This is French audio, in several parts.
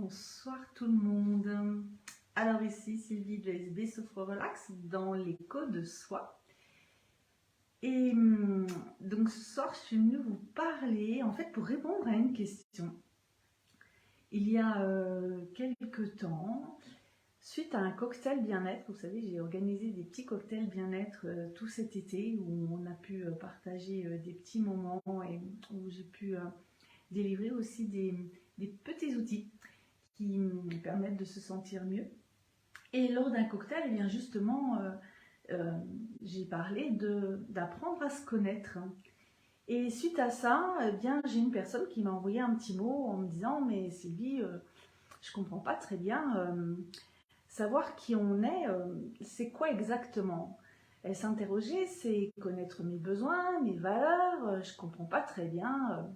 Bonsoir tout le monde. Alors ici Sylvie de SB Sophro Relax dans l'écho de soi. Et donc ce soir je suis venue vous parler en fait pour répondre à une question. Il y a quelques temps, suite à un cocktail bien-être, vous savez j'ai organisé des petits cocktails bien-être tout cet été où on a pu partager des petits moments et où j'ai pu délivrer aussi des petits outils qui permettent de se sentir mieux. Et lors d'un cocktail, eh bien justement, j'ai parlé d'apprendre à se connaître. Et suite à ça, eh bien, j'ai une personne qui m'a envoyé un petit mot en me disant « Mais Sylvie, je ne comprends pas très bien, savoir qui on est, c'est quoi exactement ?» Elle s'interrogeait, c'est connaître mes besoins, mes valeurs, je ne comprends pas très bien.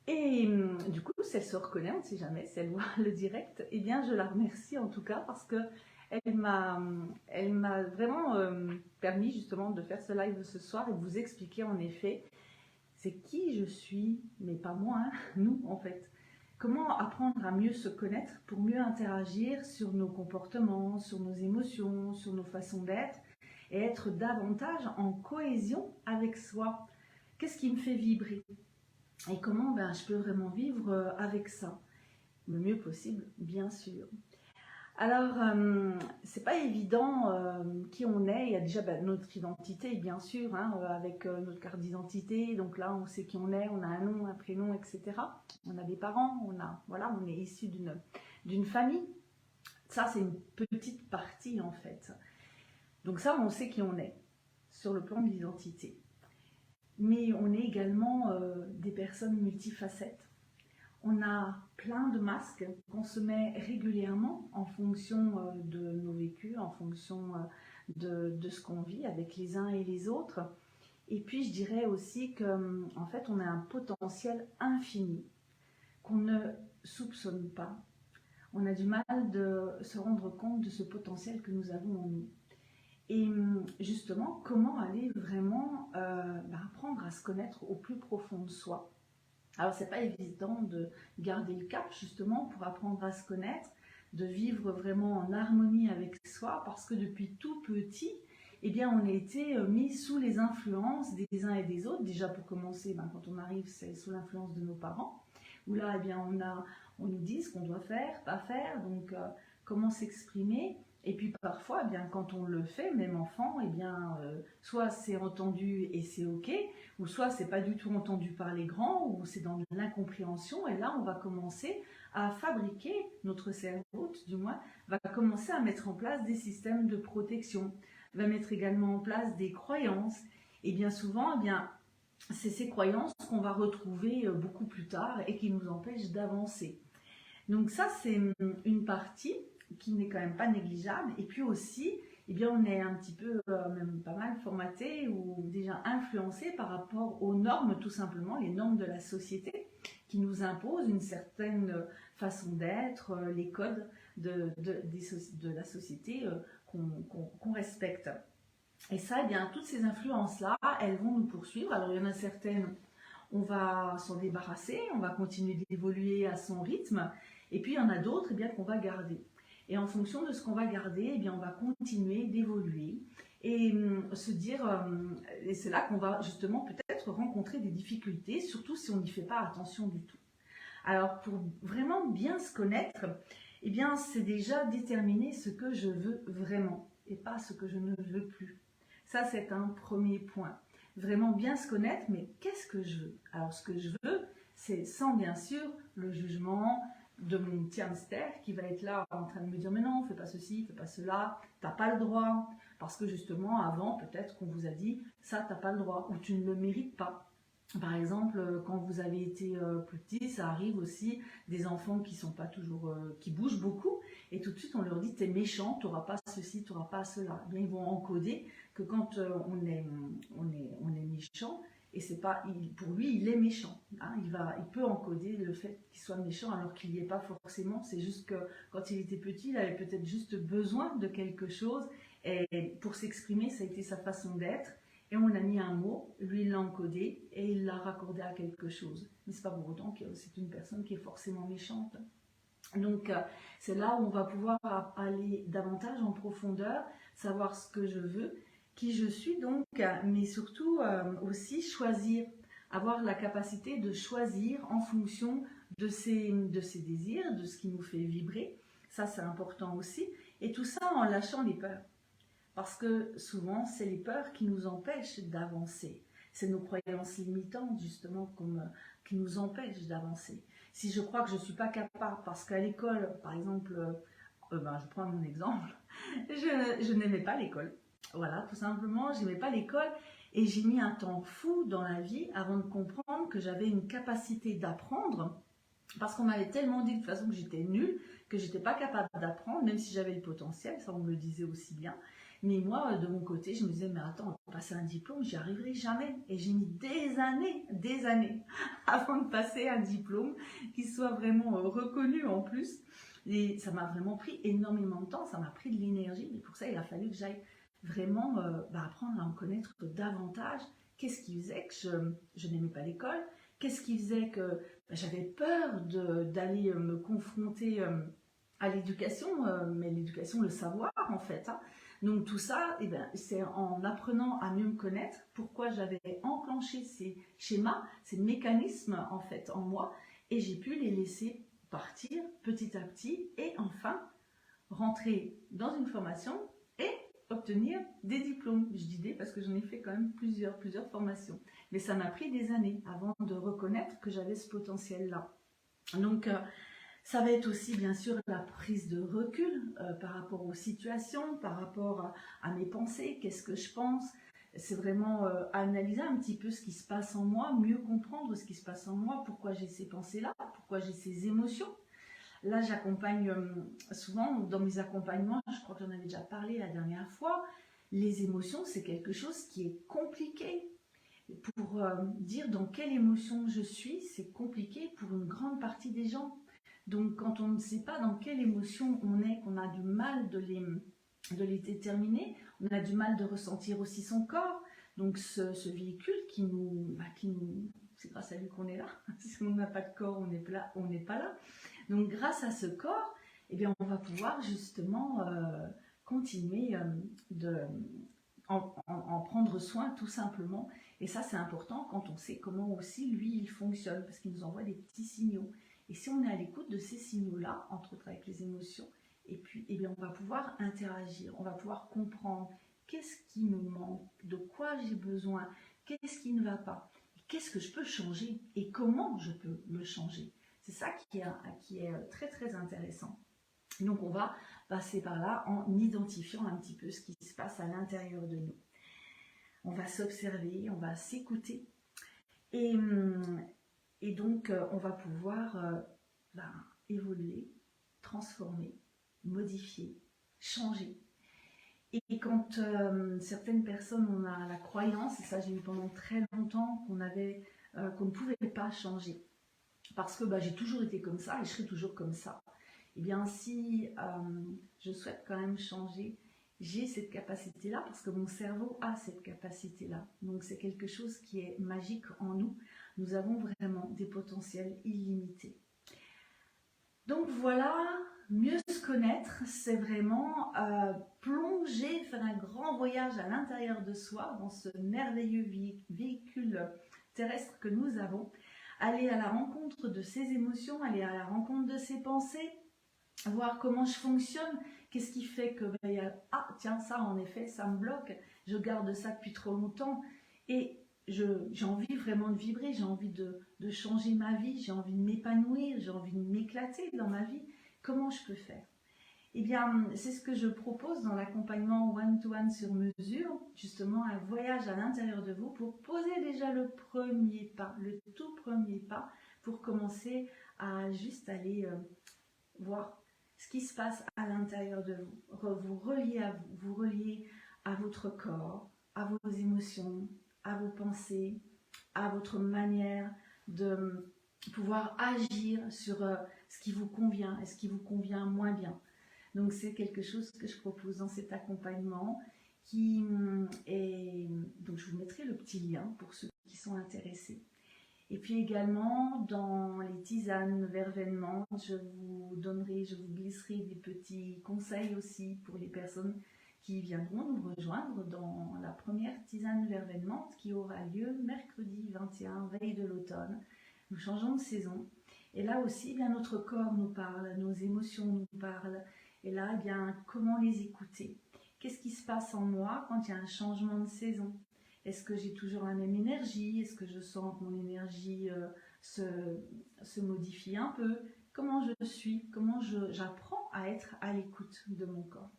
Et du coup, si elle se reconnaît, on ne sait jamais, si elle voit le direct, eh bien je la remercie en tout cas parce que elle m'a vraiment permis justement de faire ce live ce soir et de vous expliquer en effet c'est qui je suis, mais pas moi, hein, nous en fait. Comment apprendre à mieux se connaître pour mieux interagir sur nos comportements, sur nos émotions, sur nos façons d'être et être davantage en cohésion avec soi. Qu'est-ce qui me fait vibrer ? Et comment je peux vraiment vivre avec ça le mieux possible, bien sûr. Alors, c'est pas évident qui on est. Il y a déjà notre identité, bien sûr, hein, avec notre carte d'identité. Donc là, on sait qui on est, on a un nom, un prénom, etc. On a des parents, on est issu d'une famille. Ça, c'est une petite partie, en fait. Donc ça, on sait qui on est sur le plan de l'identité. Mais on est également des personnes multifacettes. On a plein de masques qu'on se met régulièrement en fonction de nos vécus, en fonction de ce qu'on vit avec les uns et les autres. Et puis je dirais aussi qu'en fait on a un potentiel infini qu'on ne soupçonne pas. On a du mal de se rendre compte de ce potentiel que nous avons en nous. Et justement, comment aller vraiment apprendre à se connaître au plus profond de soi. Alors, c'est pas évident de garder le cap, justement, pour apprendre à se connaître, de vivre vraiment en harmonie avec soi, parce que depuis tout petit, eh bien, on a été mis sous les influences des uns et des autres. Déjà, pour commencer, quand on arrive, c'est sous l'influence de nos parents, où là, eh bien, on nous dit ce qu'on doit faire, pas faire, donc comment s'exprimer. Et puis parfois, eh bien, quand on le fait, même enfant, eh bien, soit c'est entendu et c'est ok, ou soit c'est pas du tout entendu par les grands, ou c'est dans l'incompréhension. Et là, on va commencer à fabriquer, notre cerveau, du moins, va commencer à mettre en place des systèmes de protection, va mettre également en place des croyances. Et bien souvent, eh bien, c'est ces croyances qu'on va retrouver beaucoup plus tard et qui nous empêchent d'avancer. Donc ça, c'est une partie qui n'est quand même pas négligeable. Et puis aussi, eh bien, on est un petit peu, même pas mal formaté ou déjà influencé par rapport aux normes, tout simplement, les normes de la société qui nous imposent une certaine façon d'être, les codes de la société qu'on respecte. Et ça, eh bien, toutes ces influences-là, elles vont nous poursuivre. Alors, il y en a certaines, on va s'en débarrasser, on va continuer d'évoluer à son rythme. Et puis, il y en a d'autres eh bien, qu'on va garder. Et en fonction de ce qu'on va garder, eh bien, on va continuer d'évoluer et se dire, et c'est là qu'on va justement peut-être rencontrer des difficultés, surtout si on n'y fait pas attention du tout. Alors, pour vraiment bien se connaître, eh bien, c'est déjà déterminer ce que je veux vraiment et pas ce que je ne veux plus. Ça, c'est un premier point. Vraiment bien se connaître, mais qu'est-ce que je veux? Alors, ce que je veux, c'est sans bien sûr le jugement de mon petit hamster qui va être là en train de me dire mais non, fais pas ceci, fais pas cela, t'as pas le droit. Parce que justement, avant, peut-être qu'on vous a dit ça, t'as pas le droit ou tu ne le mérites pas. Par exemple, quand vous avez été plus petit, ça arrive aussi des enfants qui sont pas toujours, qui bougent beaucoup, et tout de suite on leur dit t'es méchant, t'auras pas ceci, t'auras pas cela. Eh bien, ils vont encoder que quand on est méchant, et c'est pas, pour lui il est méchant. Hein, il peut encoder le fait qu'il soit méchant alors qu'il n'y est pas forcément. C'est juste que quand il était petit, il avait peut-être juste besoin de quelque chose, et pour s'exprimer, ça a été sa façon d'être. Et on a mis un mot, lui il l'a encodé et il l'a raccordé à quelque chose. Mais c'est pas pour autant que c'est une personne qui est forcément méchante. Donc, c'est là où on va pouvoir aller davantage en profondeur, savoir ce que je veux, qui je suis donc, mais surtout aussi choisir, avoir la capacité de choisir en fonction de ses désirs, de ce qui nous fait vibrer. Ça, c'est important aussi. Et tout ça en lâchant les peurs. Parce que souvent, c'est les peurs qui nous empêchent d'avancer. C'est nos croyances limitantes, justement, qui nous empêchent d'avancer. Si je crois que je ne suis pas capable, parce qu'à l'école, par exemple, je prends mon exemple, je n'aimais pas l'école. Voilà, tout simplement, je n'aimais pas l'école et j'ai mis un temps fou dans la vie avant de comprendre que j'avais une capacité d'apprendre, parce qu'on m'avait tellement dit de toute façon que j'étais nulle, que j'étais pas capable d'apprendre, même si j'avais le potentiel, ça on me le disait aussi bien. Mais moi, de mon côté, je me disais, mais attends, passer un diplôme, j'y arriverai jamais. Et j'ai mis des années, avant de passer un diplôme qui soit vraiment reconnu en plus. Et ça m'a vraiment pris énormément de temps, ça m'a pris de l'énergie. Et pour ça, il a fallu que j'aille vraiment apprendre à en connaître davantage. Qu'est-ce qui faisait que je n'aimais pas l'école? Qu'est-ce qui faisait que j'avais peur d'aller me confronter à l'éducation, mais l'éducation, le savoir en fait. Hein. Donc tout ça, c'est en apprenant à mieux me connaître, pourquoi j'avais enclenché ces schémas, ces mécanismes en fait en moi, et j'ai pu les laisser partir petit à petit, et enfin rentrer dans une formation et obtenir des diplômes. Je dis des parce que j'en ai fait quand même plusieurs formations. Mais ça m'a pris des années avant de reconnaître que j'avais ce potentiel-là. Donc, ça va être aussi bien sûr la prise de recul par rapport aux situations, par rapport à mes pensées, qu'est-ce que je pense. C'est vraiment analyser un petit peu ce qui se passe en moi, mieux comprendre ce qui se passe en moi, pourquoi j'ai ces pensées-là, pourquoi j'ai ces émotions. Là, j'accompagne souvent, dans mes accompagnements, je crois que j'en avais déjà parlé la dernière fois, les émotions, c'est quelque chose qui est compliqué. Pour dire dans quelle émotion je suis, c'est compliqué pour une grande partie des gens. Donc, quand on ne sait pas dans quelle émotion on est, qu'on a du mal de les déterminer, on a du mal de ressentir aussi son corps. Donc, ce véhicule qui nous c'est grâce à lui qu'on est là. Si on n'a pas de corps, on n'est pas là. Donc, grâce à ce corps, eh bien, on va pouvoir justement continuer en prendre soin tout simplement. Et ça, c'est important quand on sait comment aussi lui, il fonctionne, parce qu'il nous envoie des petits signaux. Et si on est à l'écoute de ces signaux-là, entre autres avec les émotions, et puis eh bien, on va pouvoir interagir, on va pouvoir comprendre qu'est-ce qui me manque, de quoi j'ai besoin, qu'est-ce qui ne va pas, qu'est-ce que je peux changer et comment je peux le changer. C'est ça qui est très très intéressant. Donc on va passer par là en identifiant un petit peu ce qui se passe à l'intérieur de nous. On va s'observer, on va s'écouter et donc on va pouvoir évoluer, transformer, modifier, changer. Et quand certaines personnes ont la croyance, et ça j'ai eu pendant très longtemps, qu'on ne pouvait pas changer, parce que j'ai toujours été comme ça et je serai toujours comme ça. Eh bien, si je souhaite quand même changer, j'ai cette capacité-là parce que mon cerveau a cette capacité-là. Donc, c'est quelque chose qui est magique en nous. Nous avons vraiment des potentiels illimités. Donc, voilà, mieux se connaître, c'est vraiment plonger, faire un grand voyage à l'intérieur de soi, dans ce merveilleux véhicule terrestre que nous avons. Aller à la rencontre de ses émotions, aller à la rencontre de ses pensées, voir comment je fonctionne, qu'est-ce qui fait que tiens, ça en effet, ça me bloque, je garde ça depuis trop longtemps et j'ai envie vraiment de vibrer, j'ai envie de changer ma vie, j'ai envie de m'épanouir, j'ai envie de m'éclater dans ma vie. Comment je peux faire? Eh bien, c'est ce que je propose dans l'accompagnement one-to-one sur mesure, justement un voyage à l'intérieur de vous pour poser déjà le premier pas, le tout premier pas, pour commencer à juste aller voir ce qui se passe à l'intérieur de vous, vous relier à votre corps, à vos émotions, à vos pensées, à votre manière de pouvoir agir sur ce qui vous convient et ce qui vous convient moins bien. Donc c'est quelque chose que je propose dans cet accompagnement qui est... Donc je vous mettrai le petit lien pour ceux qui sont intéressés. Et puis également, dans les tisanes vervenement, je vous glisserai des petits conseils aussi pour les personnes qui viendront nous rejoindre dans la première tisane vervenement qui aura lieu mercredi 21, veille de l'automne. Nous changeons de saison. Et là aussi, bien, notre corps nous parle, nos émotions nous parlent. Et là, eh bien, comment les écouter? Qu'est-ce qui se passe en moi quand il y a un changement de saison? Est-ce que j'ai toujours la même énergie? Est-ce que je sens que mon énergie se modifie un peu? Comment je suis? Comment j'apprends à être à l'écoute de mon corps?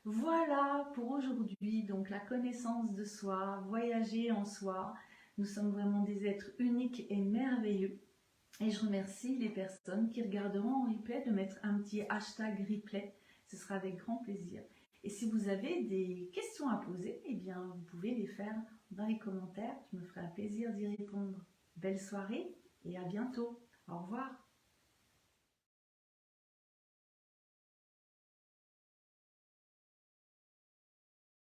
Voilà pour aujourd'hui, donc la connaissance de soi, voyager en soi. Nous sommes vraiment des êtres uniques et merveilleux. Et je remercie les personnes qui regarderont en replay de mettre un petit hashtag replay. Ce sera avec grand plaisir. Et si vous avez des questions à poser, eh bien, vous pouvez les faire dans les commentaires. Je me ferai un plaisir d'y répondre. Belle soirée et à bientôt. Au revoir.